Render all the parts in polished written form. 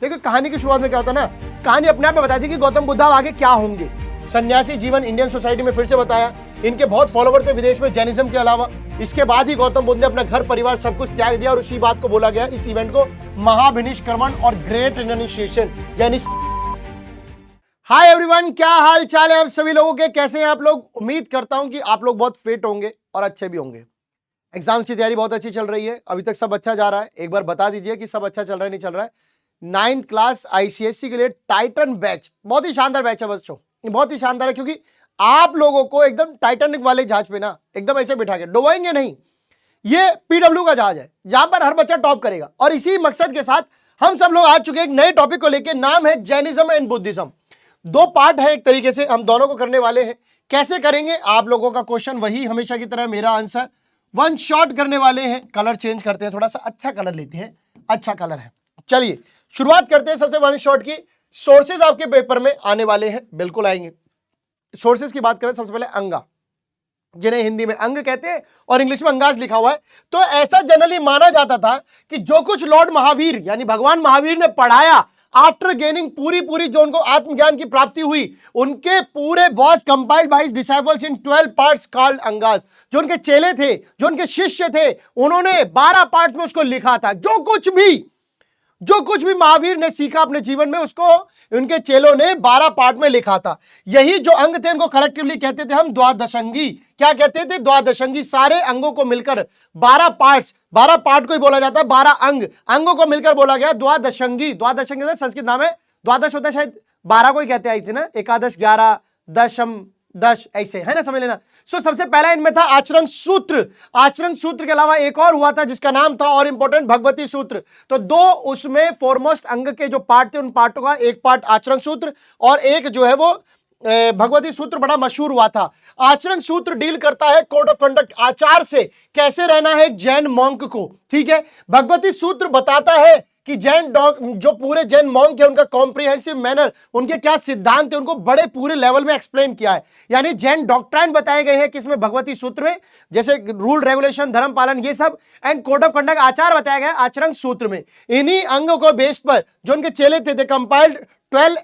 देखो कहानी की शुरुआत में क्या होता है ना, कहानी अपने आप में बताती थी कि गौतम बुद्ध आगे क्या होंगे। सन्यासी जीवन इंडियन सोसाइटी में फिर से बताया, इनके बहुत फॉलोवर थे विदेश में जैनिज्म के अलावा। इसके बाद ही गौतम बुद्ध ने अपना घर परिवार सब कुछ त्याग दिया और उसी बात को बोला गया इस इवेंट को महाभिनिष्क्रमण और ग्रेट रिनाउंसिएशन यानी। हाय एवरीवन, क्या हाल चाल है आप सभी लोगों के, कैसे हैं आप लोग। उम्मीद करता हूं कि आप लोग बहुत फिट होंगे और अच्छे भी होंगे। एग्जाम्स की तैयारी बहुत अच्छी चल रही है, अभी तक सब अच्छा जा रहा है। एक बार बता दीजिए कि सब अच्छा चल रहा है नहीं चल रहा है। 9th क्लास आईसीएससी के लिए टाइटन बैच बहुत ही शानदार बैच है बच्चों, बहुत ही शानदार है क्योंकि आप लोगों को एकदम टाइटैनिक वाले जहाज पे ना एकदम ऐसे बिठा के डुबाएंगे नहीं। ये पीडब्ल्यू का जहाज है जहां पर हर बच्चा टॉप करेगा और इसी मकसद के साथ हम सब लोग आ चुके हैं एक नए टॉपिक को लेकर, नाम है जैनिज्म एंड बुद्धिज्म। 2 पार्ट है, एक तरीके से हम दोनों को करने वाले हैं। कैसे करेंगे आप लोगों का क्वेश्चन वही हमेशा की तरह, मेरा आंसर। 1 शॉट करने वाले हैं, कलर चेंज करते हैं, थोड़ा सा अच्छा कलर लेते हैं, अच्छा कलर है। चलिए शुरुआत करते हैं सबसे 1 शॉट की। सोर्सेज आपके पेपर में आने वाले हैं, बिल्कुल आएंगे। सोर्सेज की बात करें सबसे पहले अंगा, जिन्हें हिंदी में अंग कहते हैं और इंग्लिश में अंगाज लिखा हुआ है। तो ऐसा जनरली माना जाता था कि जो कुछ लॉर्ड महावीर यानी भगवान महावीर ने पढ़ाया आफ्टर गेनिंग पूरी जो उनको आत्मज्ञान की प्राप्ति हुई, उनके पूरे was compiled by his disciples in 12 parts called angas. जो उनके चेले थे, जो उनके शिष्य थे, उन्होंने 12 पार्ट्स में उसको लिखा था। जो कुछ भी महावीर ने सीखा अपने जीवन में उसको उनके चेलों ने 12 पार्ट में लिखा था। यही जो अंग थे इनको कलेक्टिवली कहते थे हम द्वादशांगी। क्या कहते थे? द्वादशांगी। सारे अंगों को मिलकर 12 पार्ट्स, 12 पार्ट को ही बोला जाता है, 12 अंगों को मिलकर बोला गया द्वादशांगी। द्वादशांगी संस्कृत नाम है, द्वादश होता है शायद 12 को ही कहते हैं ऐसे ना, एकादश 11 दशम 10 ऐसे है ना, समझ लेना। सो सबसे पहला इनमें था आचरण सूत्र। आचरण सूत्र के अलावा एक और हुआ था जिसका नाम था और इंपॉर्टेंट भगवती सूत्र। तो 2 उसमें फॉरमोस्ट अंग के जो पार्ट थे उन पार्टों का, एक पार्ट आचरण सूत्र और एक जो है वो भगवती सूत्र बड़ा मशहूर हुआ था। आचरण सूत्र डील करता है कोड ऑफ कंडक्ट, आचार से कैसे रहना है एक जैन मॉन्क को, ठीक है। भगवती सूत्र बताता है कि जैन जो पूरे जैन मॉन्क है उनका कॉम्प्रिहेंसिव मैनर, उनके क्या सिद्धांत है, उनको बड़े पूरे लेवल में एक्सप्लेन किया है। यानी जैन डॉक्ट्राइन बताए गए हैं किसमें? भगवती सूत्र में, जैसे रूल रेगुलेशन, धर्म पालन, ये सब, एंड कोड ऑफ कंडक्ट, आचार बताया गया आचरण सूत्र में। इन्हीं अंगों को बेस पर जो उनके चेले थे, कंपाइल्ड 12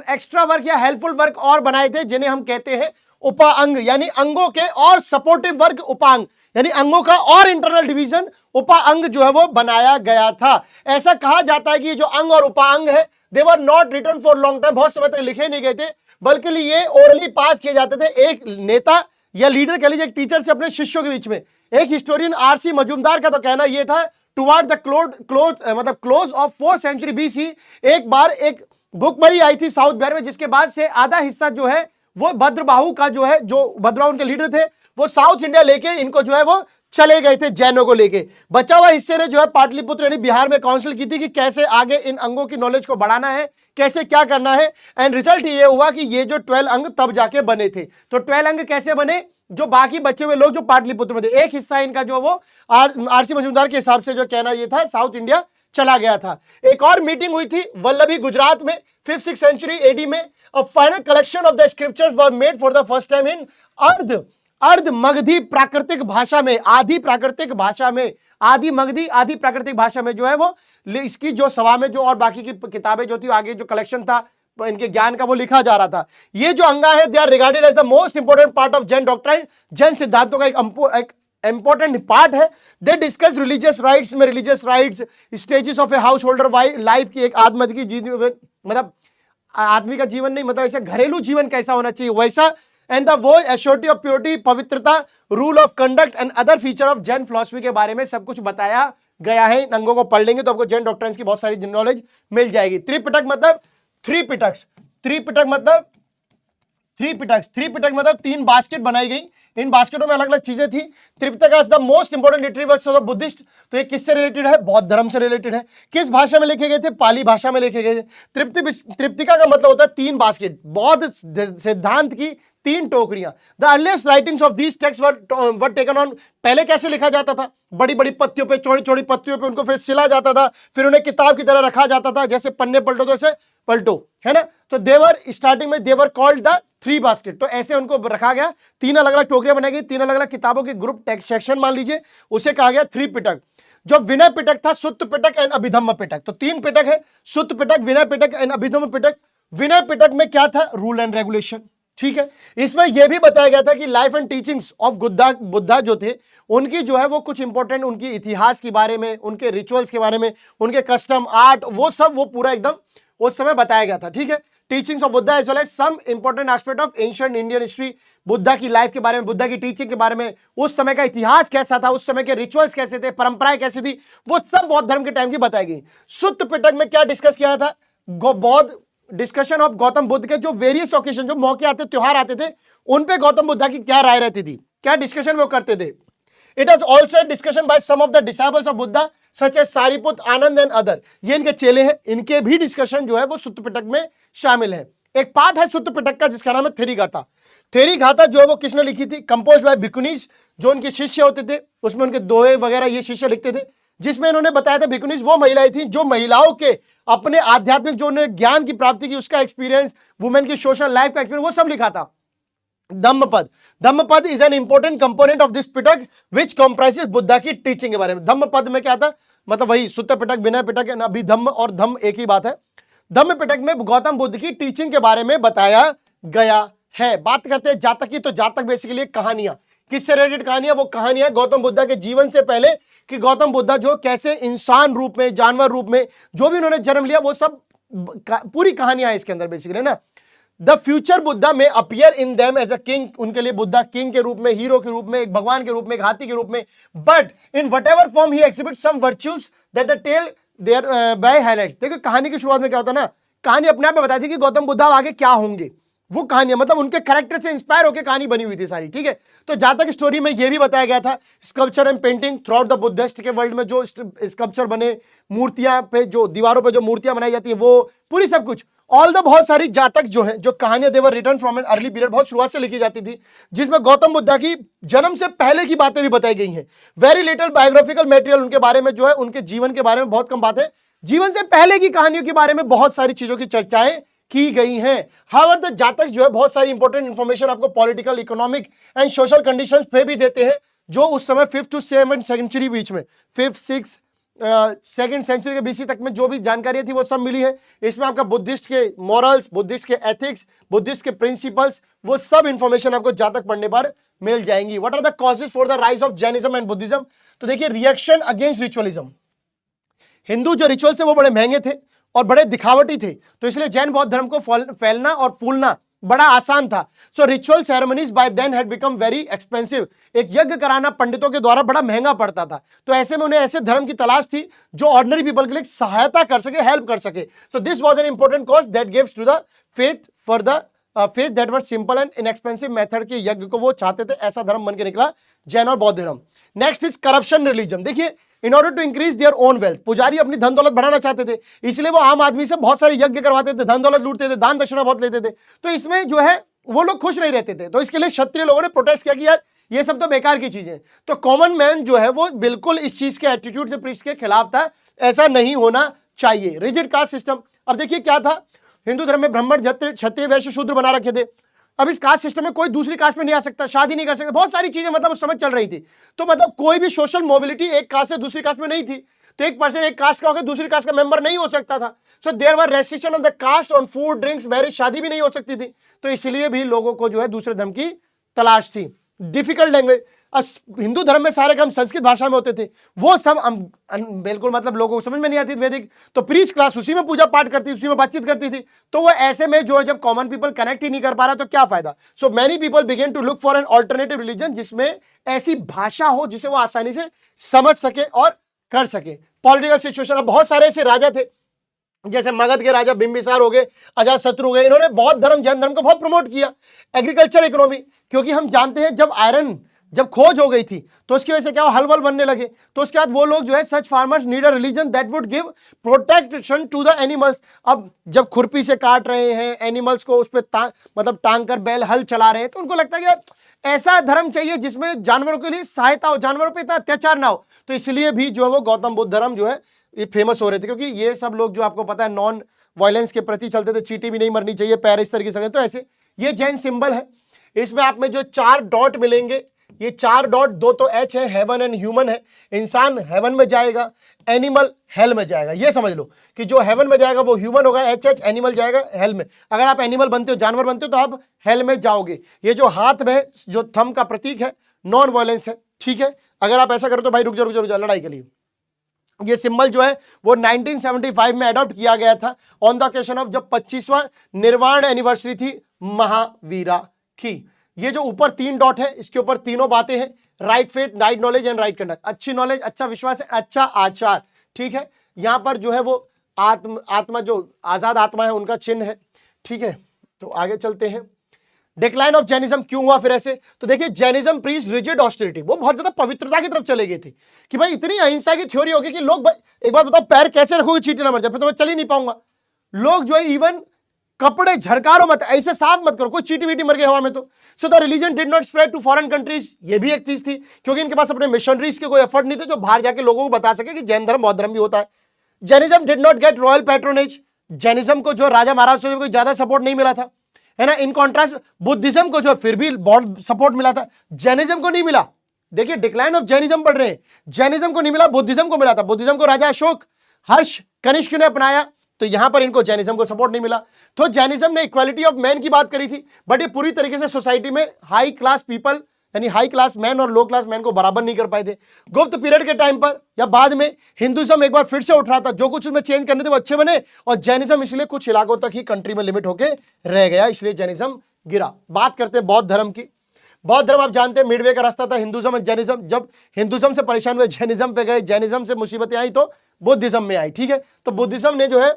एक्स्ट्रा वर्क या हेल्पफुल वर्क और बनाए थे, जिन्हें हम कहते हैं उपाअंग, यानी अंगों के और सपोर्टिव वर्क उपांग, यानी अंगों का और इंटरनल डिवीजन उपाअंग जो है वो बनाया गया था। ऐसा कहा जाता है कि ये जो अंग और उपाअंग है they were not written for long time, बहुत समय तक लिखे नहीं गए थे, बल्कि ये ओरली पास किए जाते थे। एक नेता या लीडर कह लीजिए, एक टीचर से अपने शिष्यों के बीच में। एक हिस्टोरियन आरसी मजूमदार का तो कहना यह था, toward the close of 4th century BC एक बार एक भूखमरी आई थी साउथ बिहार में, जिसके बाद से आधा हिस्सा जो है वो भद्रबाहु का जो है, जो भद्रबाहु उनके लीडर थे, वो साउथ इंडिया लेके इनको जो है वो चले गए थे जैनों को लेके। बचा हुआ हिस्से ने जो है पाटलिपुत्र यानी बिहार में काउंसिल की थी कि कैसे आगे इन अंगों की नॉलेज को बढ़ाना है, कैसे क्या करना है। एंड रिजल्ट ये हुआ कि ये जो 12 अंग तब जाके बने थे। तो 12 अंग कैसे बने? जो बाकी बचे हुए लोग जो पाटलिपुत्र में थे, एक हिस्सा इनका जो वो आरसी मजूमदार के हिसाब से जो कहना ये था साउथ इंडिया चला गया था। एक और मीटिंग हुई थी वल्लभी गुजरात में 5th-6th सेंचुरी एडी में। A final collection of the scriptures were made for the first time in अर्ध मगधी प्राकृतिक भाषा में, आदि प्राकृतिक भाषा में, आदि मगधी आदि प्राकृतिक भाषा में जो है वो इसकी जो सभा में जो और बाकी की किताबें जो थी आगे जो कलेक्शन था इनके ज्ञान का वो लिखा जा रहा था। ये जो अंगा है they are regarded as the most important part of Jain doctrine, Jain सिद्धांतों का एक इंपॉर्टेंट पार्ट है। दे डिस्कस रिलीजियस राइट्स में, religious rites, stages of a householder life की, एक आदमी की जीवन, मतलब आदमी का जीवन नहीं, मतलब ऐसे घरेलू जीवन कैसा होना चाहिए वैसा, एंड द वो एश्योरिटी ऑफ प्योरिटी, पवित्रता, rule of conduct and other feature of Jain philosophy के बारे में सब कुछ बताया गया है। इन अंगों को पढ़ लेंगे तो आपको जैन डॉक्ट्राइन्स की बहुत सारी नॉलेज मिल जाएगी। त्रिपिटक मतलब 3 पिटक्स, त्रिपिटक मतलब 3 पिटक्स, 3 पिटक मतलब 3 बास्केट बनाई गई। इन बास्केटों में अलग अलग चीजें थी। Tripitaka is the most important literary works of the Buddhist. तो ये किससे रिलेटेड है? बौद्ध धर्म से रिलेटेड है। किस भाषा में लिखे गए थे? पाली भाषा में लिखे गए थे। त्रिपिटिका का मतलब होता है 3 बास्केट, बौद्ध सिद्धांत की 3 टोकरियां। The earliest writings of these text were taken on, पहले कैसे लिखा जाता था? बड़ी बड़ी पत्तियों पे, चौड़ी चौड़ी पत्तियों पे उनको फिर सिला जाता था, फिर उन्हें किताब की तरह रखा जाता था, जैसे पन्ने पलटो तो ऐसे पलटो, है ना। तो देवर स्टार्टिंग में देवर कॉल्ड द 3 बास्केट, तो ऐसे उनको रखा गया। 3 अलग अलग टोकरियां बनाई गई, 3 अलग अलग किताबों के ग्रुप टेक्स्ट सेक्शन मान लीजिए, उसे कहा गया 3 पिटक। जो विनय पिटक था, सुत्त पिटक एंड अभिधम्म पिटक। तो 3 पिटक है, सुत्त पिटक, विनय पिटक एंड अभिधम्म पिटक। विनय पिटक में क्या था? Rule and regulation. ठीक है, इसमें यह भी बताया गया था कि life and teachings of Buddha जो थे, उनकी जो है वो कुछ इंपॉर्टेंट, उनकी इतिहास के बारे में, उनके रिचुअल्स के बारे में, उनके कस्टम, आर्ट, वो सब वो पूरा एकदम उस समय बताया गया था। ठीक है, teachings of Buddha as well as some important aspect of ancient Indian history, Buddha की लाइफ के बारे में, बुद्धा की टीचिंग के बारे में, उस समय का इतिहास कैसा था, उस समय के रिचुअल्स कैसे थे, परंपराएं कैसी थी, वो सब बौद्ध धर्म के टाइम की बताई गई। सुत्त पिटक में क्या डिस्कस किया था? बौद्ध डिस्कशन ऑफ गौतम बुद्ध के जो वेरियस ओकेजन, जो मौके आते, त्योहार आते थे, उन पे गौतम बुद्धा की क्या राय रहती थी, क्या डिस्कशन वो करते थे। It was also a discussion by some of the disciples of Buddha such as Sariputta, Ananda and other. ये इनके चेले हैं, इनके भी डिस्कशन जो है वो सुत्त पिटक में शामिल है। एक पार्ट है सुत्त पिटक का जिसका नाम है थेरी गाथा। थेरी गाथा जो है वो किसने लिखी थी? कंपोज्ड बाय भिक्खुनीज, जो उनके शिष्य होते थे, उसमें उनके दोहे वगैरह ये शिष्य लिखते थे, जिसमें इन्होंने बताया था भिक्खुनीज वो महिलाएं थी जो महिलाओं के अपने आध्यात्मिक, जो उन्होंने ज्ञान की प्राप्ति की, उसका एक्सपीरियंस, वुमेन की सोशल लाइफ का एक्सपीरियंस, वो सब लिखा था। Dhammapada, Dhammapada is an important component of this Pitaka which comprises Buddha की टीचिंग के बारे में। धम्मपद में क्या था? मतलब वही सुत्त पिटक, विनय पिटक, अभिधम्म और धम्म एक ही बात है। धम्म पिटक में गौतम बुद्ध की टीचिंग के बारे में बताया गया है। बात करते हैं जातक की, तो जातक बेसिकली कहानियां, किससे रिलेटेड कहानियां? वो कहानियां गौतम बुद्धा के जीवन से पहले, कि गौतम बुद्धा जो कैसे इंसान रूप में, जानवर रूप में जो भी उन्होंने जन्म लिया, वो सब पूरी कहानियां है इसके अंदर बेसिकली, है ना। द फ्यूचर बुद्धा में appear in them as a king, उनके लिए बुद्धा किंग के रूप में, हीरो के रूप में, एक भगवान के रूप में, एक हाथी के रूप में, but in whatever form he exhibit some virtues that the tale thereby highlights. देखो कहानी की शुरुआत में क्या होता है ना, कहानी अपने आप में बताती थी कि गौतम बुद्धा आगे क्या होंगे, वो कहानियां मतलब उनके कैरेक्टर से इंस्पायर होकर कहानी बनी हुई थी सारी। ठीक है, तो जहां तक स्टोरी में यह भी बताया गया था, sculpture and painting through out the Buddhist के वर्ल्ड में जो स्कल्पचर बने, मूर्तियां पे जो दीवारों पे जो मूर्तियां बनाई जाती है, वो पूरी सब कुछ, ऑल द बहुत सारी जातक जो है, जो कहानियां they were return from an early period, बहुत शुरुआत से लिखी जाती थी, जिसमें गौतम बुद्धा की जन्म से पहले की बातें भी बताई गई हैं। वेरी लिटिल बायोग्राफिकल मटेरियल उनके बारे में जो है, उनके जीवन के बारे में बहुत कम बातें, जीवन से पहले की कहानियों के बारे में बहुत सारी चीजों की चर्चाएं की गई हैं। हाउएवर द जातक जो है बहुत सारी इंपॉर्टेंट इंफॉर्मेशन आपको political, economic and social conditions पे भी देते हैं, जो उस समय 5th to 7th सेंचुरी बीच में, 5th 6th 2nd सेंचुरी के बीसी तक में जो भी जानकारी थी वो सब मिली है। इसमें आपका बुद्धिस्ट के मॉरल्स, बुद्धिस्ट के एथिक्स, बुद्धिस्ट के प्रिंसिपल्स, वो सब इंफॉर्मेशन आपको जातक पढ़ने पर मिल जाएंगी। What are the causes for the rise of Jainism and Buddhism? तो देखिए, रिएक्शन अगेंस्ट रिचुअलिज्म। हिंदू जो रिचुअल्स थे वो बड़े महंगे थे और बड़े दिखावटी थे, तो इसलिए जैन बौद्ध धर्म को फैलना और फूलना बड़ा आसान था। So ritual ceremonies by then had become very expensive. एक यज्ञ कराना पंडितों के द्वारा बड़ा महंगा पड़ता था, तो ऐसे में उन्हें ऐसे धर्म की तलाश थी जो ऑर्डिनरी पीपल के लिए सहायता कर सके, हेल्प कर सके। So this was an important cause that gives to the faith for the faith that were simple and inexpensive method के यज्ञ को वो चाहते थे। ऐसा धर्म बन के निकला जैन और बौद्ध धर्म। Next is corruption religion. देखिए, in order to increase their own wealth, पुजारी अपनी धन दौलत बढ़ाना चाहते थे, इसलिए वो आम आदमी से बहुत सारे यज्ञ करवाते थे, धन दौलत लूटते थे, दान दक्षिणा बहुत लेते थे। तो इसमें जो है वो लोग खुश नहीं रहते थे, तो इसके लिए क्षत्रिय लोगों ने प्रोटेस्ट किया कि यार ये सब तो बेकार की चीजें। तो कॉमन मैन जो है वो बिल्कुल इस चीज के एटीट्यूड से प्रीस्ट के खिलाफ था, ऐसा नहीं होना चाहिए। Rigid caste system. अब देखिए क्या था, हिंदू धर्म में ब्राह्मण, क्षत्रिय, वैश्य, शूद्र बना रखे थे। अब इस कास्ट सिस्टम में कोई दूसरी कास्ट में नहीं आ सकता, शादी नहीं कर सकता, बहुत सारी चीजें मतलब उस समय चल रही थी। तो मतलब कोई भी सोशल मोबिलिटी एक कास्ट से दूसरी कास्ट में नहीं थी। तो एक पर्सन एक कास्ट का होकर दूसरी कास्ट का मेंबर नहीं हो सकता था। So there were restriction on the caste, on food, drinks, marriage, शादी भी नहीं हो सकती थी। तो इसलिए भी लोगों को जो है दूसरे धर्म की तलाश थी। Difficult language. हिंदू धर्म में सारे काम संस्कृत भाषा में होते थे, वो सब बिल्कुल मतलब लोगों को समझ में नहीं आती थी वैदिक। तो प्रीस्ट क्लास उसी में पूजा पाठ करती थी, उसी में बातचीत करती थी। तो वो ऐसे में जो है जब कॉमन पीपल कनेक्ट ही नहीं कर पा रहा तो क्या फायदा। So many people begin to look for an alternative religion, जिसमें ऐसी भाषा हो जिसे वो आसानी से समझ सके और कर सके। पॉलिटिकल सिचुएशन, अब बहुत सारे ऐसे राजा थे, जैसे मगध के राजा बिंबिसार हो गए, अजातशत्रु हो गए, इन्होंने बौद्ध धर्म, जैन धर्म को बहुत प्रमोट किया। एग्रीकल्चर इकोनॉमी, क्योंकि हम जानते हैं जब आयरन जब खोज हो गई थी तो उसकी वजह से क्या हल वल बनने लगे। तो उसके बाद वो लोग जो है such farmers need a religion that would give protection to the animals. अब जब खुरपी से काट रहे हैं एनिमल्स को, उस पर मतलब टांग कर बैल हल चला रहे हैं, तो उनको लगता है कि ऐसा धर्म चाहिए जिसमें जानवरों के लिए सहायता हो, जानवरों पर इतना अत्याचार ना हो। तो इसलिए भी जो है वो गौतम बुद्ध धर्म जो है ये फेमस हो रहे थे, क्योंकि ये सब लोग जो आपको पता है नॉन वायलेंस के प्रति चलते थे, चींटी भी नहीं मरनी चाहिए, पैर इस तरीके से। तो ऐसे ये जैन सिंबल है, इसमें आप में जो 4 डॉट मिलेंगे, ये 4 डॉट, 2 तो एच है, हेवन एंड ह्यूमन है। इंसान हेवन में जाएगा, एनिमल हेल में जाएगा। ये समझ लो कि जो हेवन में जाएगा वो ह्यूमन होगा, एच एच, एनिमल जाएगा हेल में। अगर आप एनिमल बनते हो, जानवर बनते हो, तो आप हेल में जाओगे। ये जो हाथ में जो थंब का प्रतीक है, नॉन वायलेंस है, ठीक है। अगर आप ऐसा करो तो भाई रुक जा रुक जा रुक जा, लड़ाई के लिए। ये सिंबल जो है वो 1975 में अडॉप्ट किया गया था ऑन द ओकेजन ऑफ जब 25वां निर्वाण एनिवर्सरी थी महावीरा की। ये जो ऊपर 3 डॉट है, इसके ऊपर तीनों बातें हैं, right faith, right knowledge and right conduct. अच्छी नॉलेज, अच्छा विश्वास, अच्छा आचार, ठीक है। यहां पर जो है वो आत्मा जो आजाद आत्मा है उनका चिन्ह है, ठीक है। तो आगे चलते हैं। डिक्लाइन ऑफ जैनिज्म क्यों हुआ फिर ऐसे? तो देखिए, जैनिज्म प्रीच रिजिड ऑस्टेरिटी, वो बहुत ज्यादा पवित्रता की तरफ चले गए थे कि भाई इतनी अहिंसा की थ्योरी होगी कि लोग, एक बात बताओ, पैर कैसे रखोगे चींटी ना मर जाए, फिर तो मैं चल ही नहीं पाऊंगा। लोग जो है इवन कपड़े झरकारो मत, ऐसे साफ मत करो, कोई चींटी वीटी मर गई हवा में तो। So the religion did not spread to foreign countries, ये भी एक चीज थी, क्योंकि इनके पास अपने मिशनरीज के कोई एफर्ट नहीं थे जो बाहर जाके लोगों को बता सके कि जैन धर्म बौद्ध धर्म भी होता है। Jainism did not gate royal patronage, Jainism को जो राजा महाराज से कोई ज्यादा सपोर्ट नहीं मिला था, है ना। इन कॉन्ट्रास्ट बुद्धिज्म को जो फिर भी बहुत सपोर्ट मिला था, जैनिज्म को नहीं मिला। देखिए, डिक्लाइन ऑफ जैनिज्म पढ़ रहे हैं, जैनिज्म को नहीं मिला, बुद्धिज्म को मिला था। बुद्धिज्म को राजा अशोक हर्ष कनिष्क ने अपनाया, तो यहां पर इनको जैनिज्म को सपोर्ट नहीं मिला। तो जैनिज्म ने इक्वालिटी ऑफ मैन की बात करी थी, बट ये पूरी तरीके से सोसाइटी में हाई क्लास पीपल, यानी हाई क्लास मैन और लो क्लास मैन को बराबर नहीं कर पाए थे। गुप्त पीरियड के टाइम पर या बाद में हिंदुइज्म एक बार फिर से उठ रहा था, जो कुछ उसमें चेंज करने थे वो अच्छे बने, और जैनिज्म इसलिए कुछ इलाकों तक ही कंट्री में लिमिट होके रह गया, इसलिए जैनिज्म गिरा। बात करते हैं बौद्ध धर्म की। बौद्ध धर्म आप जानते हैं मिडवे का रास्ता था हिंदुइज्म और जैनिज्म। जब हिंदुइज्म से परेशान हुए जैनिज्म पे गए, जैनिज्म से मुसीबतें आई तो बुद्धिज्म में आई, ठीक है। तो बुद्धिज्म ने जो है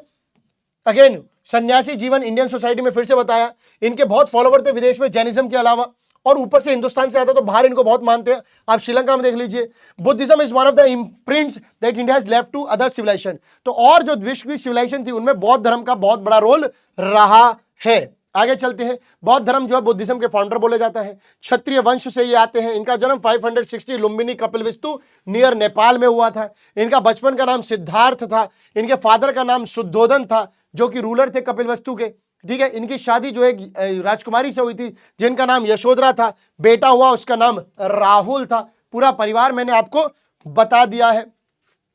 अगेन सन्यासी जीवन इंडियन सोसाइटी में फिर से बताया। इनके बहुत फॉलोवर थे विदेश में जैनिज्म के अलावा, और ऊपर से हिंदुस्तान से आता तो बाहर इनको बहुत मानते हैं। आप श्रीलंका में देख लीजिए, Buddhism is one of the imprints that India has left to other civilization. तो और जो विश्व की सिविलाइजेशन थी उनमें बौद्ध धर्म का बहुत बड़ा रोल रहा है। आगे चलते हैं। बौद्ध धर्म जो है बुद्धिज्म के फाउंडर बोले जाता है, क्षत्रिय वंश से ये आते हैं। इनका जन्म 560 लुम्बिनी कपिलवस्तु नियर नेपाल में हुआ था। इनका बचपन का नाम सिद्धार्थ था। इनके फादर का नाम शुद्धोधन था, जो कि रूलर थे कपिलवस्तु के, ठीक है। इनकी शादी जो है राजकुमारी से हुई थी जिनका नाम यशोधरा था। बेटा हुआ उसका नाम राहुल था। पूरा परिवार मैंने आपको बता दिया है।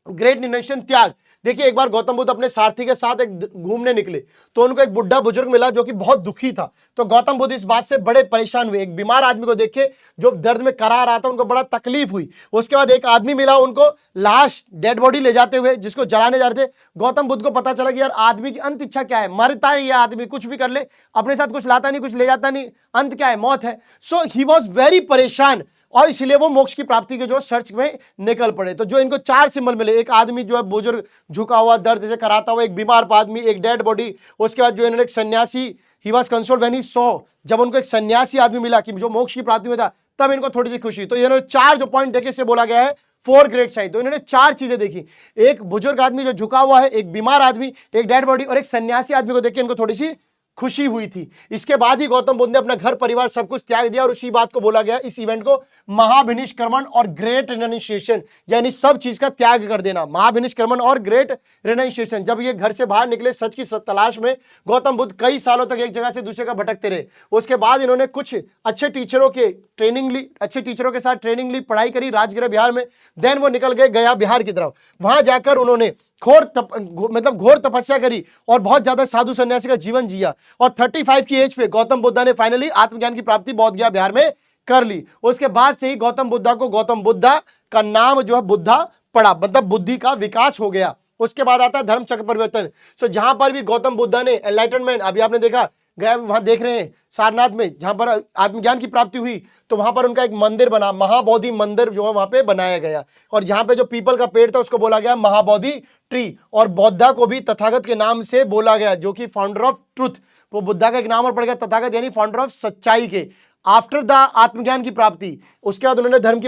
ग्रेट रिनोवेशन त्याग, देखिए एक बार गौतम बुद्ध अपने सारथी के साथ एक घूमने निकले तो उनको एक बुढ़ा बुजुर्ग मिला जो कि बहुत दुखी था। तो गौतम बुद्ध इस बात से बड़े परेशान हुए। एक बीमार आदमी को देखे जो दर्द में करा रहा था, उनको बड़ा तकलीफ हुई। उसके बाद एक आदमी मिला, उनको लाश डेड बॉडी ले जाते हुए जिसको जलाने जा रहे थे। गौतम बुद्ध को पता चला कि यार आदमी की अंत इच्छा क्या है, मरता है यह आदमी, कुछ भी कर ले, अपने साथ कुछ लाता नहीं, कुछ ले जाता नहीं, अंत क्या है, मौत है। सो ही वॉज वेरी परेशान, और इसलिए वो मोक्ष की प्राप्ति के जो सर्च में निकल पड़े। तो जो इनको 4 सिंबल मिले, एक आदमी जो है बुजुर्ग झुका हुआ दर्द से कराता हुआ, एक बीमार आदमी, एक डेड बॉडी, उसके बाद जो इन्होंने एक सन्यासी, he was consoled when he saw, जब उनको एक सन्यासी आदमी मिला कि जो मोक्ष की प्राप्ति में था, तब इनको थोड़ी सी खुशी। तो इन्होंने 4 जो पॉइंट देखे से बोला गया है 4 ग्रेट साइन। तो इन्होंने 4 चीजें देखी, एक बुजुर्ग आदमी जो झुका हुआ है, एक बीमार आदमी, एक डेड बॉडी और एक सन्यासी आदमी को देख के इनको थोड़ी सी खुशी हुई थी। इसके बाद ही गौतम बुद्ध ने अपना घर परिवार सब कुछ त्याग दिया, और उसी बात को बोला गया इस इवेंट को महाभिनिष्क्रमण और ग्रेट रिनाउंसिएशन, यानी सब चीज का त्याग कर देना। महाभिनिष्क्रमण और ग्रेट रिनाउंसिएशन, जब ये घर से बाहर निकले सच की तलाश में, गौतम बुद्ध कई सालों तक एक जगह से दूसरे जगह भटकते रहे। उसके बाद इन्होंने कुछ अच्छे टीचरों के ट्रेनिंग ली, अच्छे टीचरों के साथ ट्रेनिंग ली, पढ़ाई करी राजगृह बिहार में। देन वो निकल गए गया बिहार की तरफ। वहां जाकर उन्होंने घोर तपस्या करी और बहुत ज्यादा साधु सन्यासी का जीवन जिया, और 35 की एज पे गौतम बुद्धा ने फाइनली आत्मज्ञान की प्राप्ति बोध गया बिहार में कर ली। उसके बाद से ही गौतम बुद्धा को गौतम बुद्धा का नाम जो है बुद्धा पड़ा, मतलब बुद्धि का विकास हो गया। उसके बाद आता है धर्म चक्र परिवर्तन। सो जहां पर भी गौतम बुद्धा ने एनलाइटनमेंट, अभी आपने देखा गया वहां देख रहे हैं सारनाथ में, जहां पर आत्मज्ञान की प्राप्ति हुई, तो वहां पर उनका एक मंदिर बना, महाबोधि मंदिर जो है वहां पे बनाया गया, और जहां पे जो पीपल का पेड़ था उसको बोला गया महाबोधि ट्री। और बुद्धा को भी तथागत के नाम से बोला गया, जो कि फाउंडर ऑफ ट्रुथ, वो बुद्धा का एक नाम और पड़ गया तथागत, यानी फाउंडर ऑफ सच्चाई के। आफ्टर द आत्मज्ञान की प्राप्ति उसके बाद उन्होंने धर्म की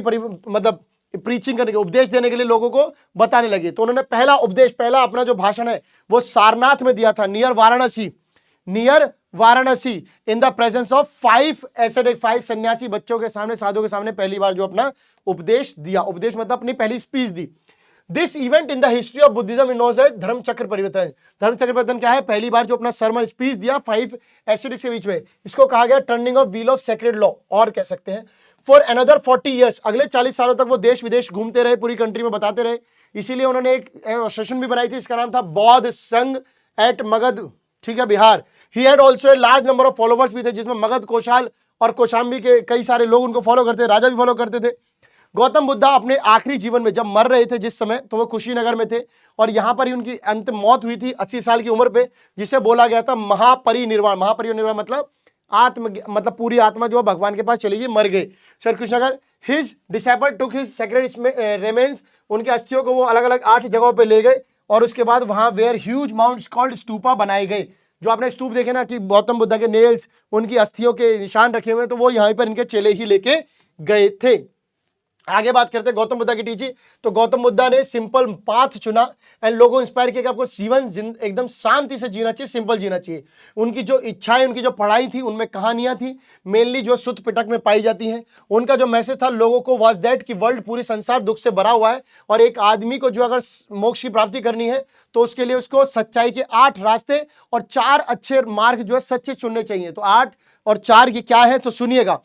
मतलब प्रीचिंग करने के, उपदेश देने के लिए लोगों को बताने लगे। तो उन्होंने पहला उपदेश, पहला अपना जो भाषण है वो सारनाथ में दिया था, near Varanasi, in the presence of 5 सन्यासी बच्चों के सामने, साधुओं के सामने पहली बार जो अपना उपदेश दिया। उपदेश मतलब अपनी पहली स्पीच दी। This event in the history of Buddhism is known as Dharma Chakra परिवर्तन। धर्म चक्र परिवर्तन क्या है? पहली बार जो अपना सरमन स्पीच दिया 5 एसिडिक्स के बीच में, इसको कहा गया turning of wheel of sacred law, और कह सकते हैं फॉर अनदर 40 ईयर्स, अगले 40 सालों तक वो देश विदेश घूमते रहे, पूरी कंट्री में बताते रहे। इसीलिए उन्होंने एक एसोसिएशन भी बनाई थी, इसका नाम था बौद्ध संघ एट मगध, ठीक है, Bihar. He had also a large number of followers भी थे, जिसमें मगध, कोशाल और कौशाम्बी के कई सारे लोग उनको फॉलो करते, राजा भी फॉलो करते थे। गौतम बुद्धा अपने आखिरी जीवन में जब मर रहे थे जिस समय, तो वो कुशीनगर में थे और यहां पर ही उनकी अंतिम मौत हुई थी 80 साल की उम्र पे, जिसे बोला गया था महापरिनिर्वाण। महापरिनिर्वाण मतलब मतलब पूरी आत्मा जो भगवान के पास चली गई, मर गए Shri Krishnanagar. His disciple took his sacred remains, उनके अस्थियों को वो अलग अलग 8 जगहों पे ले गए और उसके बाद वहां where huge mounds called stupa बनाए गए। जो आपने स्तूप देखे ना कि गौतम बुद्धा के नेल्स, उनकी अस्थियों के निशान रखे हुए, तो वो यहां पर इनके चेले ही लेके गए थे। आगे बात करते हैं गौतम बुद्धा की टीचिंग। तो गौतम बुद्धा ने सिंपल पाथ चुना एंड लोगों को इंस्पायर किया कि आपको जीवन एकदम शांति से जीना चाहिए, सिंपल जीना चाहिए। उनकी जो इच्छाएं, उनकी जो पढ़ाई थी, उनमें कहानियां थी मेनली जो सुत्त पिटक में पाई जाती हैं। उनका जो मैसेज था लोगों को वाज दैट कि वर्ल्ड, पूरी संसार दुख से भरा हुआ है और एक आदमी को जो अगर मोक्ष की प्राप्ति करनी है तो उसके लिए उसको सच्चाई के 8 रास्ते और 4 अच्छे मार्ग जो है सच्चे चुनने चाहिए। तो 8 और 4 की क्या है तो सुनिएगा।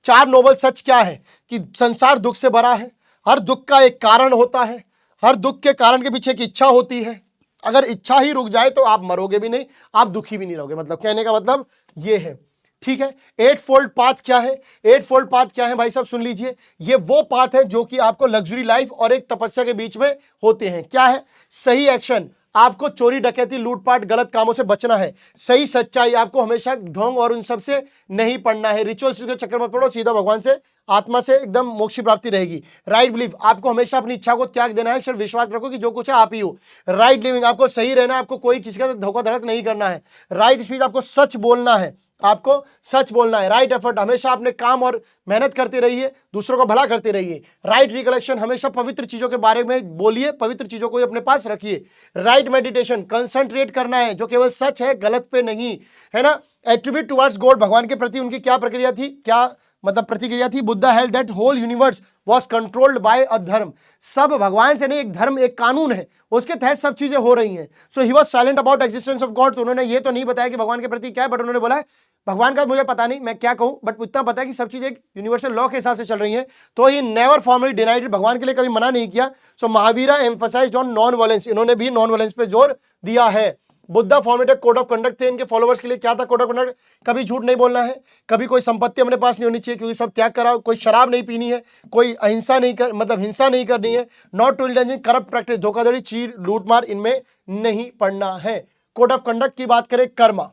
4 नोबल सच क्या है कि संसार दुख से भरा है, हर दुख का एक कारण होता है, हर दुख के कारण के पीछे एक इच्छा होती है। अगर इच्छा ही रुक जाए तो आप मरोगे भी नहीं, आप दुखी भी नहीं रहोगे। मतलब कहने का मतलब ये है, ठीक है। 8 फोल्ड पाथ क्या है? 8 फोल्ड पाथ क्या है भाई साहब, सुन लीजिए। ये वो पाथ है जो कि आपको लग्जरी लाइफ और एक तपस्या के बीच में होते हैं। क्या है? सही एक्शन, आपको चोरी डकैती लूटपाट गलत कामों से बचना है। सही सच्चाई, आपको हमेशा ढोंग और उन सब से नहीं पड़ना है। रिचुअल्स के चक्कर मत पड़ो, सीधा भगवान से, आत्मा से एकदम मोक्ष की प्राप्ति रहेगी। राइट बिलीफ, आपको हमेशा अपनी इच्छा को त्याग देना है, सिर्फ विश्वास रखो कि जो कुछ है आप ही हो। राइट लिविंग, आपको सही रहना है, आपको कोई किसी का धोखाधड़ी नहीं करना है। राइट स्पीच, आपको सच बोलना है, आपको सच बोलना है। राइट एफर्ट, हमेशा अपने काम और मेहनत करते रहिए, दूसरों को भला करते रहिए। राइट रिकलेक्शन, हमेशा पवित्र चीजों के बारे में बोलिए, पवित्र चीजों को ही अपने पास रखिए। राइट मेडिटेशन, कंसंट्रेट करना है जो केवल सच है, गलत पे नहीं, है ना। एट्रीब्यूट टुवर्ड्स गॉड, भगवान के प्रति उनकी क्या प्रक्रिया थी, क्या मतलब प्रतिक्रिया थी। Buddha held that whole universe was controlled by a dharma, सब भगवान से नहीं, एक धर्म, एक कानून है, उसके तहत सब चीजें हो रही हैं। So he was silent about existence of God, तो उन्होंने ये तो नहीं बताया कि भगवान के प्रति क्या है, बट उन्होंने बोला भगवान का मुझे पता नहीं, मैं क्या कहूं, बट इतना पता है कि सब चीजें एक यूनिवर्सल लॉ के हिसाब से चल रही हैं। तो ही नेवर फॉर्मली डिनाइड, भगवान के लिए कभी मना नहीं किया। सो Mahavira emphasised on non violence, इन्होंने भी नॉन वायलेंस पे जोर दिया है। Buddha formatted code of conduct थे इनके फॉलोवर्स के लिए। क्या था कोड ऑफ कंडक्ट? कभी झूठ नहीं बोलना है, कभी कोई संपत्ति अपने पास नहीं होनी चाहिए क्योंकि सब त्याग करा, कोई शराब नहीं पीनी है, कोई अहिंसा नहीं कर मतलब हिंसा नहीं करनी है, not to indulge in corrupt practice, धोखाधड़ी, चीट, लूटमार, इनमें नहीं पड़ना है। कोड ऑफ कंडक्ट की बात करें, कर्मा,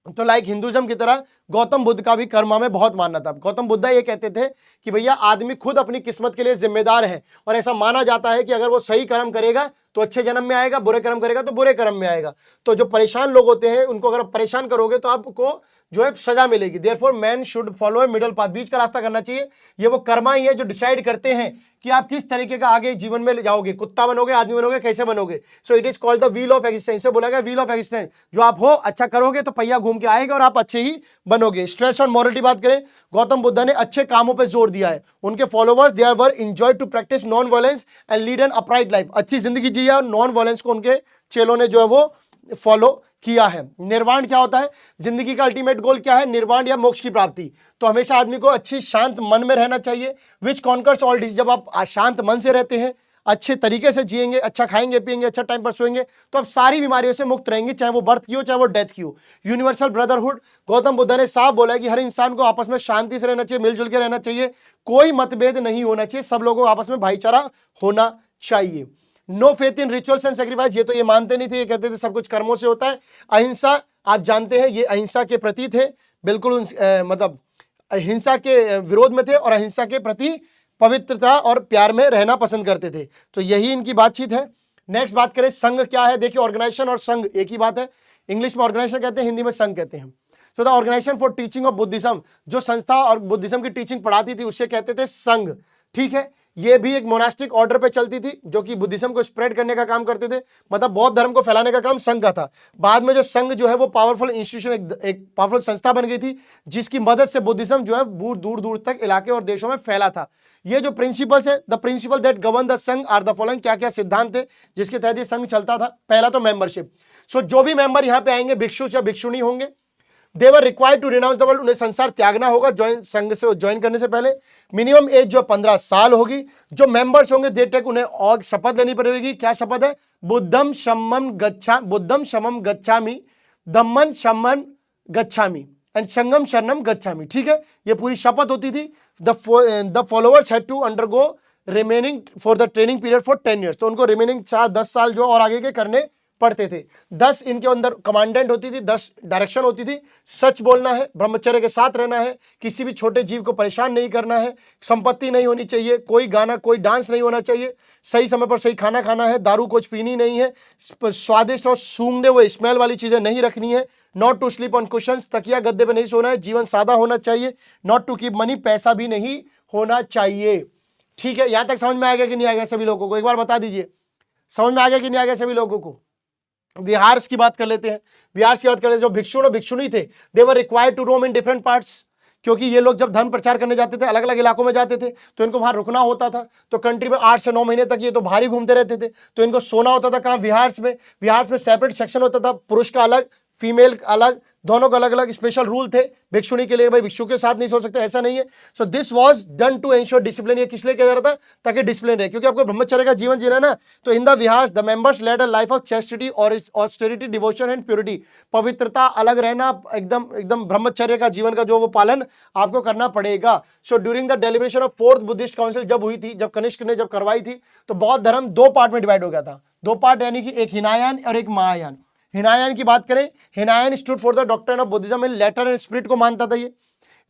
तो लाइक हिंदुइज्म की तरह गौतम बुद्ध का भी कर्मा में बहुत मानना था। गौतम बुद्ध ये कहते थे कि भैया आदमी खुद अपनी किस्मत के लिए जिम्मेदार है और ऐसा माना जाता है कि अगर वो सही कर्म करेगा तो अच्छे जन्म में आएगा, बुरे कर्म करेगा तो बुरे कर्म में आएगा। तो जो परेशान लोग होते हैं उनको अगर परेशान करोगे तो आपको जो है सजा मिलेगी। Therefore man should follow a middle path, बीच का रास्ता करना चाहिए। ये वो कर्मा ही है जो डिसाइड करते हैं कि आप किस तरीके का आगे जीवन में ले जाओगे, कुत्ता बनोगे, आदमी बनोगे, कैसे बनोगे। So it is called the wheel of existence, बोला गया व्हील ऑफ एग्जिस्टेंस, जो आप हो अच्छा करोगे तो पहिया घूम के आएगा और आप अच्छे ही बनोगे। स्ट्रेस और मॉरलिटी बात करें, गौतम बुद्धा ने अच्छे कामों पर जोर दिया है। उनके followers they were enjoy to practice non violence and lead an upright life, अच्छी जिंदगी जी है और नॉन वायलेंस को उनके चेलों ने जो है वो फॉलो किया है। निर्वाण क्या होता है? जिंदगी का अल्टीमेट गोल क्या है? निर्वाण या मोक्ष की प्राप्ति। तो हमेशा आदमी को अच्छी शांत मन में रहना चाहिए, विच कॉन्कर्स ऑल डिसीज। जब आप शांत मन से रहते हैं, अच्छे तरीके से जिएंगे, अच्छा खाएंगे पिएंगे, अच्छा टाइम पर सोएंगे, तो आप सारी बीमारियों से मुक्त रहेंगे, चाहे वो बर्थ की हो चाहे वो डेथ की हो। यूनिवर्सल ब्रदरहुड, गौतम बुद्ध ने साफ बोला है कि हर इंसान को आपस में शांति से रहना चाहिए, मिलजुल के रहना चाहिए, कोई मतभेद नहीं होना चाहिए, सब लोगों को आपस में भाईचारा होना चाहिए। No faith in rituals and sacrifice, ये तो ये मानते नहीं थे, ये कहते थे सब कुछ कर्मों से होता है। अहिंसा, आप जानते हैं ये अहिंसा के प्रति थे, बिल्कुल मतलब हिंसा के विरोध में थे और अहिंसा के प्रति पवित्रता और प्यार में रहना पसंद करते थे। तो यही इनकी बातचीत है। नेक्स्ट बात करें, संघ क्या है? देखिए ऑर्गेनाइजेशन और संघ एक ही बात है। इंग्लिश में ऑर्गेनाइजेशन कहते हैं, हिंदी में संघ कहते हैं। So the organization for teaching of Buddhism, जो संस्था और बुद्धिज्म की टीचिंग पढ़ाती थी उससे कहते थे संघ, ठीक है। ये भी एक मोनास्टिक ऑर्डर पे चलती थी जो कि बुद्धिज्म को स्प्रेड करने का काम करते थे, मतलब बौद्ध धर्म को फैलाने का काम संघ का था। बाद में जो संघ जो है वो पावरफुल इंस्टीट्यूशन, एक पावरफुल संस्था बन गई थी जिसकी मदद से बुद्धिज्म जो है दूर दूर तक इलाके और देशों में फैला था। ये जो प्रिंसिपल्स है, the principal that govern the संघ आर द फॉलोइंग, क्या क्या सिद्धांत थे जिसके तहत ये संघ चलता था? पहला तो मेंबरशिप। सो जो भी मेंबर यहाँ पे आएंगे भिक्षु या भिक्षुणी होंगे, they were required to renounce the world, उन्हें संसार त्यागना होगा संघ से ज्वाइन करने से पहले। मिनिमम एज जो 15 साल होगी। जो मेंबर्स होंगे दे टेक, उन्हें और शपथ लेनी पड़ेगी। क्या शपथ है? बुद्धम शमम गच्छामि, धम्मन शमन गच्छामि एंड संगम शरणम गच्छामि। ठीक है, ये पूरी शपथ होती थी। The followers had to undergo remaining for the training period for 10 years, तो उनको रिमेनिंग 10 साल जो और आगे के करने पढ़ते थे। 10 इनके अंदर कमांडेंट होती थी, 10 डायरेक्शन होती थी। सच बोलना है, ब्रह्मचर्य के साथ रहना है, किसी भी छोटे जीव को परेशान नहीं करना है, संपत्ति नहीं होनी चाहिए, कोई गाना कोई डांस नहीं होना चाहिए, सही समय पर सही खाना खाना है, दारू कुछ पीनी नहीं है, स्वादिष्ट और सूंघते हुए स्मेल वाली चीजें नहीं रखनी है, not to sleep on cushions, तकिया गद्दे पे नहीं सोना है, जीवन सादा होना चाहिए, नॉट टू कीप मनी, पैसा भी नहीं होना चाहिए। ठीक है, यहां तक समझ में आ गया कि नहीं आ गया सभी लोगों को? एक बार बता दीजिए, समझ में आ गया कि नहीं आ गया सभी लोगों को? विहार्स की बात कर लेते हैं। विहार्स की बात करें, जो भिक्षुण और भिक्षुणी थे, they were required to roam in different parts, क्योंकि ये लोग जब धर्म प्रचार करने जाते थे, अलग अलग इलाकों में जाते थे, तो इनको वहां रुकना होता था। तो कंट्री में 8 से 9 महीने तक ये तो भारी घूमते रहते थे, तो इनको सोना होता था कहाँ? विहार्स में। विहार्स में सेपरेट सेक्शन होता था, पुरुष का अलग, फीमेल अलग, दोनों का अलग अलग स्पेशल रूल थे। भिक्षुणी के लिए भाई भिक्षु के साथ नहीं सो सकते, ऐसा नहीं है। So this was done to ensure discipline. ये किस लिए किया जा रहा था? ताकि डिसिप्लिन रहे, क्योंकि आपको ब्रह्मचर्य का जीवन जीना है ना। तो in the viharas the members led a life of chastity और ऑस्टेरिटी, डिवोशन एंड प्योरिटी, पवित्रता, अलग रहना, एकदम एकदम ब्रह्मचर्य का जीवन का जो वो पालन आपको करना पड़ेगा। So during the deliberation of 4th Buddhist council जब हुई थी, जब कनिष्क ने जब करवाई थी, तो बौद्ध धर्म 2 पार्ट में डिवाइड हो गया था। 2 पार्ट यानी कि एक हिनायान और एक महायान। हिनायान की बात करें, Hinayana stood for the doctrine of Buddhism, in letter and spirit को मानता था ये,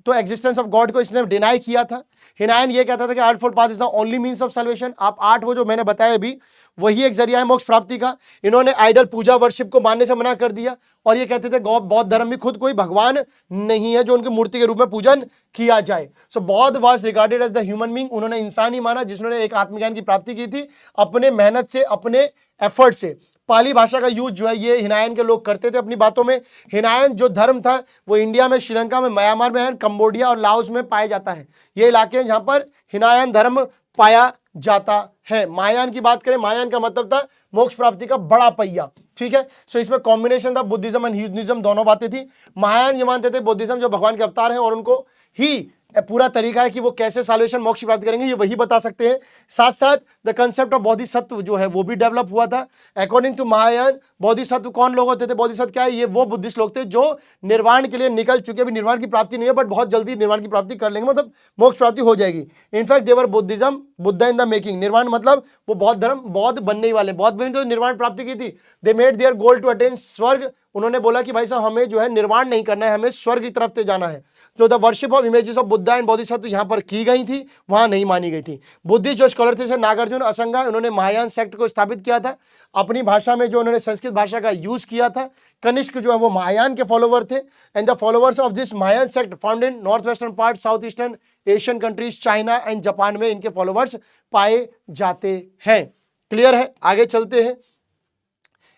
तो एग्जिस्टेंस ऑफ गॉड को इसने डिनाई किया था। हिनायन ये कहता था कि 8फोल्ड path is the only means of salvation. आप 8 वो जो मैंने बताया अभी, वही एक जरिया है मोक्ष प्राप्ति का। इन्होंने आइडल पूजा वर्शिप को मानने से मना कर दिया, और ये कहते थे बौद्ध धर्म में खुद कोई भगवान नहीं है जो उनकी मूर्ति के रूप में पूजन किया जाए। So Buddha was regarded as the human being, उन्होंने इंसान ही माना जिन्होंने एक आत्मज्ञान की प्राप्ति की थी अपने मेहनत से, अपने एफर्ट से। पाली भाषा का यूज जो है ये हिनायन के लोग करते थे अपनी बातों में। हिनायन जो धर्म था वो इंडिया में, श्रीलंका में, म्यांमार में है, कंबोडिया और लाओस में पाया जाता है। ये इलाके हैं जहां पर हिनायन धर्म पाया जाता है। महायान की बात करें, महायान का मतलब था मोक्ष प्राप्ति का बड़ा पहिया। ठीक है, सो इसमें कॉम्बिनेशन था बुद्धिज्म एंड हिंदुइज्म, दोनों बातें थी। महायान ये मानते थे बुद्धिज्म जो भगवान के अवतार हैं और उनको ही पूरा तरीका है कि वो कैसे साल्वेशन मोक्ष प्राप्त करेंगे, ये वही बता सकते हैं। साथ साथ द कंसेप्ट ऑफ बोधिसत्व जो है वो भी डेवलप हुआ था। अकॉर्डिंग टू महायान, बोधिसत्व कौन लोग होते थे? बोधिसत्व क्या है? ये वो बुद्धिस्ट लोग थे जो निर्वाण के लिए निकल चुके, अभी निर्वाण की प्राप्ति नहीं है बट बहुत जल्दी निर्वाण की प्राप्ति कर लेंगे, मतलब मोक्ष प्राप्ति हो जाएगी। In fact they were Buddhism Buddha in the making. निर्वाण मतलब वो बौद्ध धर्म, बौद्ध बनने वाले, बौद्ध में जो निर्वाण प्राप्ति की थी, they made their goal to attain swarg. उन्होंने बोला कि भाई साहब हमें जो है निर्वाण नहीं करना है, हमें स्वर्ग की तरफ से जाना है। तो the worship of images of Buddha and Bodhisattva यहां पर की गई थी, वहां नहीं मानी गई थी। बुद्धिस्ट जो स्कॉलर थे नागार्जुन असंगा, उन्होंने महायान सेक्ट को स्थापित किया था अपनी भाषा में, जो उन्होंने संस्कृत भाषा का यूज किया था। कनिष्क जो है वो महायान के फॉलोवर थे, and the followers of this Mahayana sect found in north western part, south eastern Asian countries, China and Japan में इनके फॉलोवर्स पाए जाते हैं। क्लियर है? आगे चलते हैं।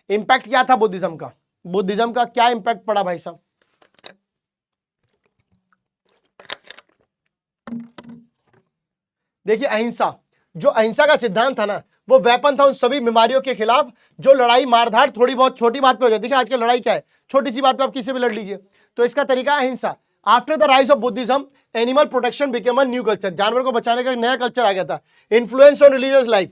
इंपैक्ट क्या था बुद्धिज्म का? बुद्धिज्म का क्या इंपैक्ट पड़ा भाई साहब? देखिए, अहिंसा, जो अहिंसा का सिद्धांत था ना, वो वेपन था उन सभी बीमारियों के खिलाफ जो लड़ाई मारधाड़ थोड़ी बहुत छोटी बात पे हो जाती है। देखिए आजकल लड़ाई क्या है, छोटी सी बात पे आप किसी भी लड़ लीजिए, तो इसका तरीका अहिंसा। After the rise of Buddhism, animal protection became a new culture, जानवर को बचाने का एक नया कल्चर आ गया था। Influence on religious life,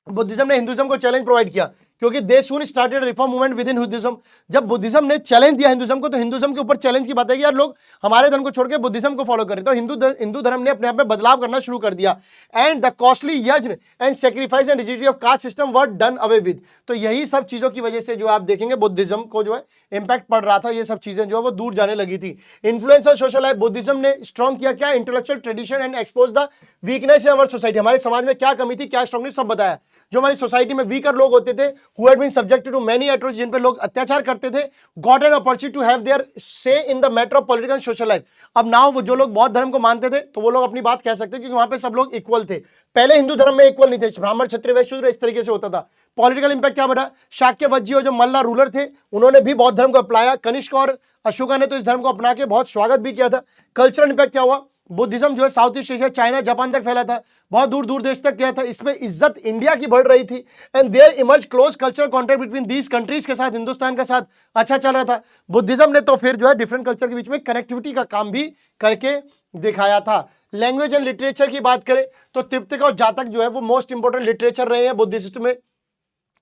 Buddhism ने हिंदुइज्म को चैलेंज प्रोवाइड किया, क्योंकि they soon started reform movement within Hinduism. जब बुद्धिज्म ने चैलेंज दिया हिंदुइज्म को, तो हिंदुइज्म के ऊपर चैलेंज की बात है कि यार लोग हमारे धर्म को छोड़ के बुद्धिज्म को फॉलो करें, तो हिंदू धर्म ने अपने आप में बदलाव करना शुरू कर दिया। एंड द कॉस्टली यज्ञ and sacrifice and rigidity of caste system were done away with. तो यही सब चीजों की वजह से जो आप देखेंगे बुद्धिज्म को जो है इंपैक्ट पड़ रहा था, ये सब चीजें जो है वो दूर जाने लगी थी। Influence on social life, Buddhism ने स्ट्रॉन्ग किया क्या? Intellectual tradition and expose the weakness in our society. हमारे समाज में क्या कमी थी, क्या स्ट्रॉन्गनेस, सब बताया। जो हमारी सोसाइटी में वीकर लोग होते थे, who had been subjected to many atrocities, जिन पे लोग अत्याचार करते थे, got an opportunity to have their say in the matter of political and social life. अब नाउ वो जो लोग बौद्ध धर्म को मानते थे, तो वो लोग अपनी बात कह सकते हैं, क्योंकि वहां पे सब लोग इक्वल थे। पहले हिंदू धर्म में इक्वल नहीं थे, ब्राह्मण क्षत्रिय वैश्य शूद्र इस तरीके से होता था। पॉलिटिकल इंपैक्ट क्या बढ़ा? शाक्य वज्जी जो मल्ला रूलर थे, उन्होंने भी बौद्ध धर्म को अपनाया। कनिष्क और अशोका ने तो इस धर्म को अपना के बहुत स्वागत भी किया था। कल्चरल इंपैक्ट क्या हुआ? बुद्धिज्म जो है south east Asia, China, Japan तक फैला था, बहुत दूर दूर देश तक गया था। इसमें इज्जत इंडिया की बढ़ रही थी and there emerge close cultural contact between these countries के साथ हिंदुस्तान के साथ अच्छा चल रहा था। बुद्धिज्म ने तो फिर जो है डिफरेंट कल्चर के बीच में कनेक्टिविटी का काम भी करके दिखाया था। लैंग्वेज एंड लिटरेचर की बात करें तो त्रिपिटक और जातक जो है वो मोस्ट इंपोर्टेंट लिटरेचर रहे हैं बुद्धिस्ट में,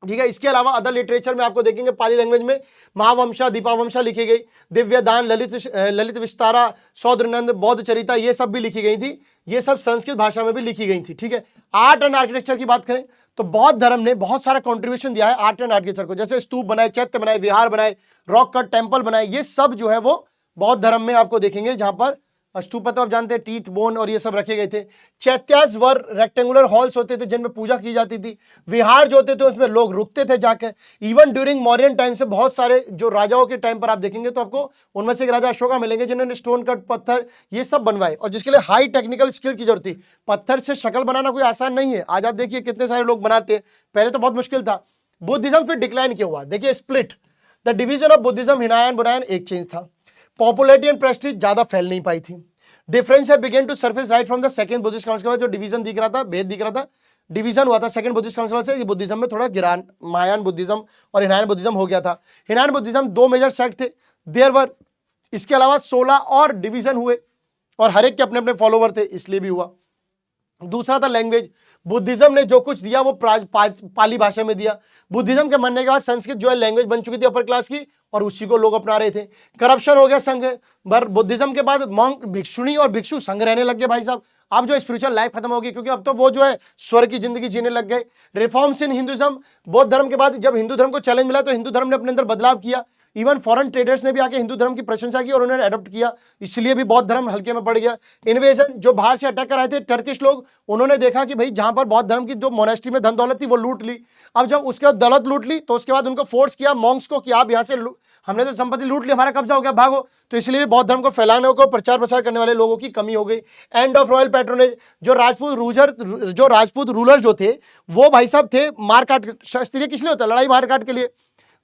ठीक है। इसके अलावा अदर लिटरेचर में आपको देखेंगे पाली लैंग्वेज में महावंशा, दीपावंशा लिखी गई, दिव्यदान, ललित विस्तारा, सौद्रनंद, बौद्ध चरिता, ये सब भी लिखी गई थी। ये सब संस्कृत भाषा में भी लिखी गई थी, ठीक है। आर्ट एंड आर्किटेक्चर की बात करें तो बौद्ध धर्म ने बहुत सारा कंट्रीब्यूशन दिया है आर्ट एंड आर्किटेक्चर को, जैसे स्तूप बनाए, चैत्य बनाए, विहार बनाए, रॉक कट टेम्पल बनाए, ये सब जो है वो बौद्ध धर्म में आपको देखेंगे, जहां पर स्तूप तो आप जानते हैं टीथ, बोन और ये सब रखे गए थे। चैत्यास वर रेक्टेंगुलर हॉल्स होते थे जिनमें पूजा की जाती थी। विहार जो होते थे उसमें लोग रुकते थे जाकर। इवन ड्यूरिंग मौर्यन टाइम से बहुत सारे जो राजाओं के टाइम पर आप देखेंगे तो आपको उनमें से एक राजा अशोका मिलेंगे जिन्होंने स्टोन कट पत्थर ये सब बनवाए, और जिसके लिए हाई टेक्निकल स्किल की जरूरत थी। पत्थर से शक्ल बनाना कोई आसान नहीं है, आज आप देखिए कितने सारे लोग बनाते हैं, पहले तो बहुत मुश्किल था। बुद्धिज्म फिर डिक्लाइन क्यों हुआ, देखिए split, the division of Buddhism, Hinayana बुनायन एक चेंज था। पॉपुलैरिटी एंड प्रेस्टीज ज्यादा फैल नहीं पाई थी। Difference began to surface right from the second Buddhist council के बाद जो डिवीजन दिख रहा था, भेद दिख रहा था, डिवीजन हुआ था सेकंड बुद्धिस्ट काउंसिल से, ये बुद्धिज्म में थोड़ा गिरान, महायान बुद्धिज्म और हिनायन बुद्धिज्म हो गया था। हिनायन बुद्धिज्म 2 मेजर सेक्ट थे, देयर वर, इसके अलावा 16 और डिवीजन हुए और हर एक के अपने अपने फॉलोवर थे, इसलिए भी हुआ। दूसरा था लैंग्वेज, बुद्धिज्म ने जो कुछ दिया वो पाली भाषा में दिया। बुद्धिज्म के मानने के बाद संस्कृत जो है लैंग्वेज बन चुकी थी अपर क्लास की और उसी को लोग अपना रहे थे। करप्शन हो गया संघ, पर बुद्धिज्म के बाद मॉन्क, भिक्षुणी और भिक्षु संघ रहने लग गए भाई साहब। अब जो स्पिरिचुअल लाइफ खत्म हो गई, क्योंकि अब तो वो जो है स्वर्ग की जिंदगी जीने लग गए। रिफॉर्म्स इन हिंदुइज्म, बौद्ध धर्म के बाद जब हिंदू धर्म को चैलेंज मिला तो हिंदू धर्म ने अपने अंदर बदलाव किया। इवन फॉरेन ट्रेडर्स ने भी आके हिंदू धर्म की प्रशंसा की और उन्होंने अडॉप्ट किया, इसलिए भी बौद्ध धर्म हल्के में पड़ गया। इन्वेजन, जो बाहर से अटैक कर आए थे टर्किश लोग, उन्होंने देखा कि भाई जहां पर बौद्ध धर्म की जो मोनेस्ट्री में धन दौलत थी वो लूट ली। अब जब उसके बाद दौलत लूट ली तो उसके बाद उनको फोर्स किया मॉन्क्स को कि आप यहाँ से, हमने तो संपत्ति लूट ली, हमारा कब्जा हो गया, भागो। तो इसलिए बौद्ध धर्म को फैलाने को, प्रचार प्रसार करने वाले लोगों की कमी हो गई। एंड ऑफ रॉयल पैट्रोनेज, जो राजपूत रूलर जो थे वो भाई साहब थे मारकाट, शास्त्रीय किस लिए होता है, लड़ाई मारकाट के लिए।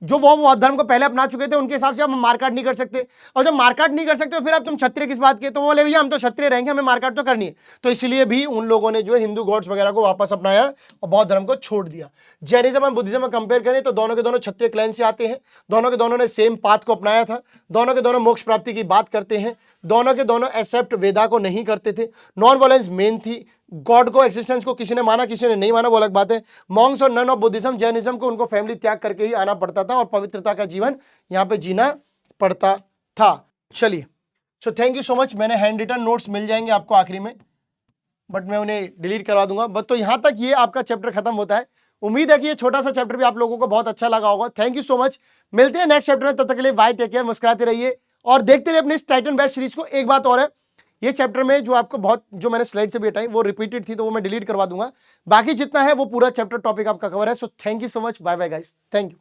जो वो बौद्ध धर्म को पहले अपना चुके थे उनके हिसाब से हम मारकाट नहीं कर सकते, और जब मारकाट नहीं कर सकते तो फिर अब तुम क्षत्रिय किस बात के, तो वो बोले भैया हम तो क्षत्रिय रहेंगे, हमें मारकाट तो करनी है। तो इसलिए भी उन लोगों ने जो है हिंदू गॉड्स वगैरह को वापस अपनाया और बौद्ध धर्म को छोड़ दिया। जैनिज्म और बुद्धिज्म में कंपेयर करें तो दोनों के दोनों क्षत्रिय क्लैन से आते हैं, दोनों के दोनों ने सेम पाथ को अपनाया था, दोनों के दोनों मोक्ष प्राप्ति की बात करते हैं, दोनों के दोनों एक्सेप्ट वेदा को नहीं करते थे। नॉन वायलेंस मेन थी, गॉड को, एक्सिस्टेंस को किसी ने माना किसी ने नहीं माना, वो अलग बात है। मॉन्क्स और नन ऑफ बुद्धिज्म, जैनिज्म को उनको फैमिली त्याग करके ही आना पड़ता था और पवित्रता का जीवन यहाँ पे जीना पड़ता था। चलिए, सो थैंक यू सो मच। मैंने हैंड रिटन नोट्स मिल जाएंगे आपको आखिरी में, बट मैं उन्हें डिलीट करवा दूंगा। बट तो यहाँ तक ये आपका चैप्टर खत्म होता है। उम्मीद है कि ये छोटा सा चैप्टर भी आप लोगों को बहुत अच्छा लगा होगा। थैंक यू सो मच, मिलते हैं नेक्स्ट चैप्टर में, तब तक के लिए बाय, टेक केयर, मुस्कुराते रहिए और देखते रहिए अपनी इस टाइटन बैच सीरीज को। एक बात और है, ये चैप्टर में जो आपको बहुत, जो मैंने स्लाइड से भी हटाई वो रिपीटेड थी तो वो मैं डिलीट करवा दूंगा, बाकी जितना है वो पूरा चैप्टर टॉपिक आपका कवर है। So thank you so much, bye bye guys, thank you.